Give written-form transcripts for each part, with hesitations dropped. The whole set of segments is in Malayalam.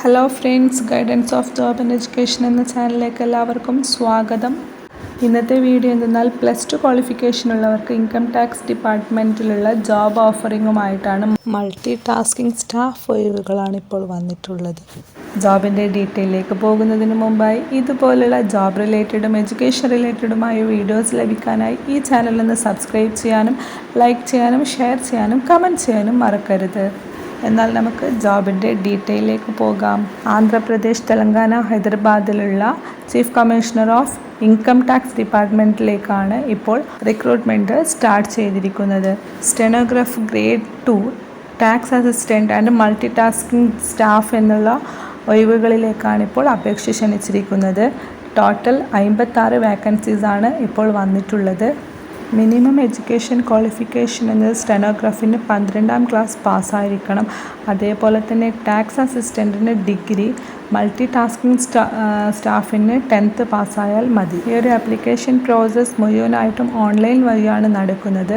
Hello friends, guidance of job and education എന്ന ചാനലിലേക്ക് എല്ലാവർക്കും സ്വാഗതം. ഇന്നത്തെ വീഡിയോ എന്തെന്നാൽ +2 ക്വാളിഫിക്കേഷൻ ഉള്ളവർക്ക് ഇൻകം ടാക്സ് ഡിപ്പാർട്ട്മെൻറ്റിലുള്ള ജോബ് ഓഫറിങ്ങുമായിട്ടാണ്. മൾട്ടി ടാസ്കിംഗ് സ്റ്റാഫ് ഒഴിവുകളാണ് ഇപ്പോൾ വന്നിട്ടുള്ളത്. ജോബിൻ്റെ ഡീറ്റെയിലേക്ക് പോകുന്നതിന് മുമ്പായി ഇതുപോലുള്ള ജോബ് റിലേറ്റഡും എഡ്യൂക്കേഷൻ റിലേറ്റഡുമായ വീഡിയോസ് ലഭിക്കാനായി ഈ ചാനലൊന്ന് സബ്സ്ക്രൈബ് ചെയ്യാനും ലൈക്ക് ചെയ്യാനും ഷെയർ ചെയ്യാനും കമൻറ്റ് ചെയ്യാനും മറക്കരുത്. എന്നാൽ നമുക്ക് ജോബിൻ്റെ ഡീറ്റെയിലേക്ക് പോകാം. Andhra Pradesh, Telangana, ഹൈദരാബാദിലുള്ള chief commissioner of income tax ഡിപ്പാർട്ട്മെൻറ്റിലേക്കാണ് ഇപ്പോൾ റിക്രൂട്ട്മെൻറ്റ് സ്റ്റാർട്ട് ചെയ്തിരിക്കുന്നത്. സ്റ്റെനോഗ്രാഫ് grade 2, tax assistant and multi tasking staff എന്നുള്ള ഒഴിവുകളിലേക്കാണ് ഇപ്പോൾ അപേക്ഷ ക്ഷണിച്ചിരിക്കുന്നത്. ടോട്ടൽ 56 വേക്കൻസീസാണ് ഇപ്പോൾ വന്നിട്ടുള്ളത്. മിനിമം എഡ്യൂക്കേഷൻ ക്വാളിഫിക്കേഷൻ എന്നത് സ്റ്റെനോഗ്രാഫിന് 12ാം ക്ലാസ് പാസ്സായിരിക്കണം. അതേപോലെ തന്നെ ടാക്സ് അസിസ്റ്റൻറ്റിന് ഡിഗ്രി, മൾട്ടി ടാസ്കിംഗ് സ്റ്റാഫിന് 10th പാസ്സായാൽ മതി. ഈ ഒരു ആപ്ലിക്കേഷൻ പ്രോസസ്സ് മുഴുവനായിട്ടും ഓൺലൈൻ വഴിയാണ് നടക്കുന്നത്.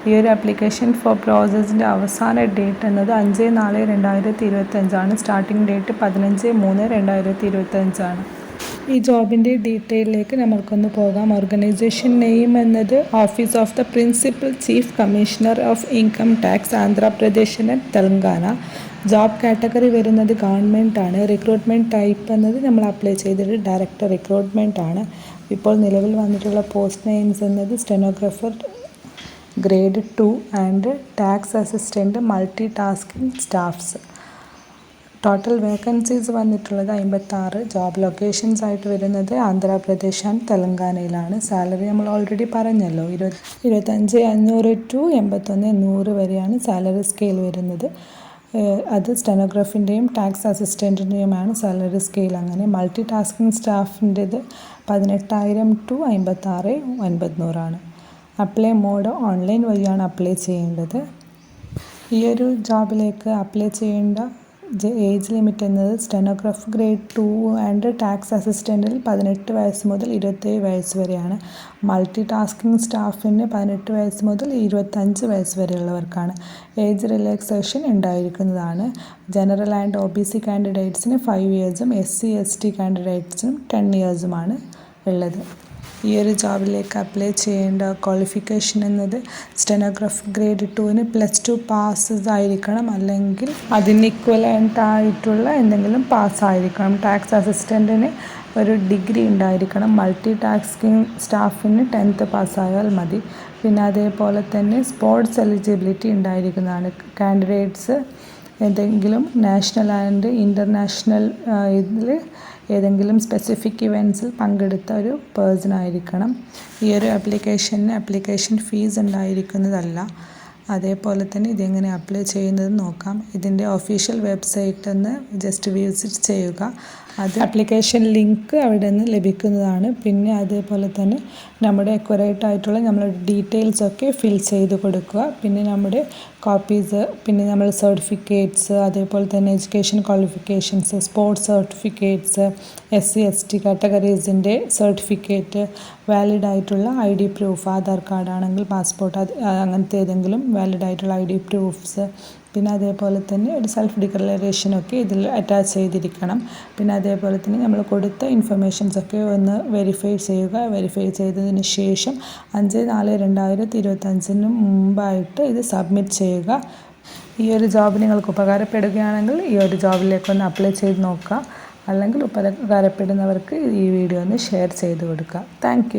ഈ ഒരു ആപ്ലിക്കേഷൻ പ്രോസസ്സിൻ്റെ അവസാന ഡേറ്റ് എന്നത് 5/4/2025 സ്റ്റാർട്ടിംഗ് ഡേറ്റ് 15/3/2025. ഈ ജോബിൻ്റെ ഡീറ്റെയിലേക്ക് നമ്മൾക്കൊന്ന് പോകാം. ഓർഗനൈസേഷൻ നെയിം എന്നത് office of the principal chief commissioner of income tax, Andhra Pradesh and Telangana. Job category വരുന്നത് ഗവൺമെൻറ് ആണ്. റിക്രൂട്ട്മെൻറ്റ് ടൈപ്പ് എന്നത് നമ്മൾ അപ്ലൈ ചെയ്തിട്ട് ഡയറക്റ്റ് റിക്രൂട്ട്മെൻറ്റ് ആണ്. ഇപ്പോൾ നിലവിൽ വന്നിട്ടുള്ള പോസ്റ്റ് നെയിംസ് എന്നത് stenographer grade 2 and tax assistant multi tasking staffs. Total vacancies വന്നിട്ടുള്ളത് 56. ജോബ് ലൊക്കേഷൻസ് ആയിട്ട് വരുന്നത് ആന്ധ്രാപ്രദേശ് ആൻഡ് തെലങ്കാനയിലാണ്. സാലറി നമ്മൾ ഓൾറെഡി പറഞ്ഞല്ലോ, 25,500 to 81,100 വരെയാണ് സാലറി സ്കെയിൽ വരുന്നത്. അത് സ്റ്റെനോഗ്രാഫിൻ്റെയും ടാക്സ് അസിസ്റ്റൻറ്റിൻ്റെയുമാണ് സാലറി സ്കെയിൽ. അങ്ങനെ multi tasking സ്റ്റാഫിൻ്റേത് 18,000 to 56,900. Apply mode online വഴിയാണ് അപ്ലൈ ചെയ്യേണ്ടത്. ഈ ഒരു ജോബിലേക്ക് അപ്ലൈ ചെയ്യേണ്ട ഏജ് ലിമിറ്റ് എന്നത് സ്റ്റെനോഗ്രാഫ് ഗ്രേഡ് 2 ആൻഡ് ടാക്സ് അസിസ്റ്റൻറ്റിൽ 18 വയസ്സ് മുതൽ 27 വയസ്സ് വരെയാണ്. മൾട്ടി ടാസ്കിംഗ് സ്റ്റാഫിന് 18 വയസ്സ് മുതൽ 25 വയസ്സ് വരെയുള്ളവർക്കാണ്. ഏജ് റിലാക്സേഷൻ ഉണ്ടായിരിക്കുന്നതാണ്. ജനറൽ ആൻഡ് OBC കാൻഡിഡേറ്റ്സിന് 5 yearsഉം SC/ST കാൻഡിഡേറ്റ്സിനും 10 yearsഉമാണ് ഉള്ളത്. ഈ ഒരു ജോബിലേക്ക് അപ്ലൈ ചെയ്യേണ്ട ക്വാളിഫിക്കേഷൻ എന്നത് സ്റ്റെനോഗ്രാഫ് ഗ്രേഡ് 2ന് +2 പാസ്സസ് ആയിരിക്കണം, അല്ലെങ്കിൽ അതിന് ഇക്വലൻ്റ് ആയിട്ടുള്ള എന്തെങ്കിലും പാസ്സായിരിക്കണം. ടാക്സ് അസിസ്റ്റൻറ്റിന് ഒരു ഡിഗ്രി ഉണ്ടായിരിക്കണം. മൾട്ടി ടാസ്കിംഗ് സ്റ്റാഫിന് 10th പാസ്സായാൽ മതി. പിന്നെ അതേപോലെ തന്നെ സ്പോർട്സ് എലിജിബിലിറ്റി ഉണ്ടായിരിക്കുന്നതാണ്. കാൻഡിഡേറ്റ്സ് ഏതെങ്കിലും നാഷണൽ ആൻഡ് ഇൻ്റർനാഷണൽ ഇതിൽ ഏതെങ്കിലും സ്പെസിഫിക് ഇവൻറ്റ്സിൽ പങ്കെടുത്ത ഒരു പേഴ്സൺ ആയിരിക്കണം. ഈ ഒരു ആപ്ലിക്കേഷൻ ഫീസ് ഉണ്ടായിരിക്കുന്നതല്ല. അതേപോലെ തന്നെ ഇതെങ്ങനെ അപ്ലൈ ചെയ്യുന്നത് നോക്കാം. ഇതിൻ്റെ ഒഫീഷ്യൽ വെബ്സൈറ്റ് ഒന്ന് ജസ്റ്റ് വിസിറ്റ് ചെയ്യുക. അത് ആപ്ലിക്കേഷൻ ലിങ്ക് അവിടെ നിന്ന് ലഭിക്കുന്നതാണ്. പിന്നെ അതേപോലെ തന്നെ നമ്മുടെ അക്യുറേറ്റ് ആയിട്ടുള്ള നമ്മുടെ ഡീറ്റെയിൽസൊക്കെ ഫിൽ ചെയ്ത് കൊടുക്കുക. പിന്നെ നമ്മുടെ കോപ്പീസ്, പിന്നെ നമ്മൾ സർട്ടിഫിക്കറ്റ്സ്, അതേപോലെ തന്നെ education qualifications, sports certificates, SC/ST കാറ്റഗറീസിൻ്റെ സർട്ടിഫിക്കറ്റ്, വാലിഡ് ആയിട്ടുള്ള ID പ്രൂഫ്, ആധാർ കാർഡ് ആണെങ്കിൽ പാസ്പോർട്ട്, അങ്ങനത്തെ ഏതെങ്കിലും വാലിഡ് ആയിട്ടുള്ള ID പ്രൂഫ്സ്, പിന്നെ അതേപോലെ തന്നെ ഒരു സെൽഫ് ഡിക്ലറേഷനൊക്കെ ഇതിൽ അറ്റാച്ച് ചെയ്തിരിക്കണം. പിന്നെ അതേപോലെ തന്നെ നമ്മൾ കൊടുത്ത ഇൻഫർമേഷൻസൊക്കെ ഒന്ന് വെരിഫൈ ചെയ്യുക. വെരിഫൈ ചെയ്തതിന് ശേഷം 5/4/2025 മുമ്പായിട്ട് ഇത് സബ്മിറ്റ് ചെയ്യുക. ഈ ഒരു ജോബ് നിങ്ങൾക്ക് ഉപകാരപ്പെടുകയാണെങ്കിൽ ഈ ഒരു ജോബിലേക്കൊന്ന് അപ്ലൈ ചെയ്ത് നോക്കുക. അല്ലെങ്കിൽ ഉപകാരപ്പെടുന്നവർക്ക് ഈ വീഡിയോ ഒന്ന് ഷെയർ ചെയ്ത് കൊടുക്കുക. താങ്ക്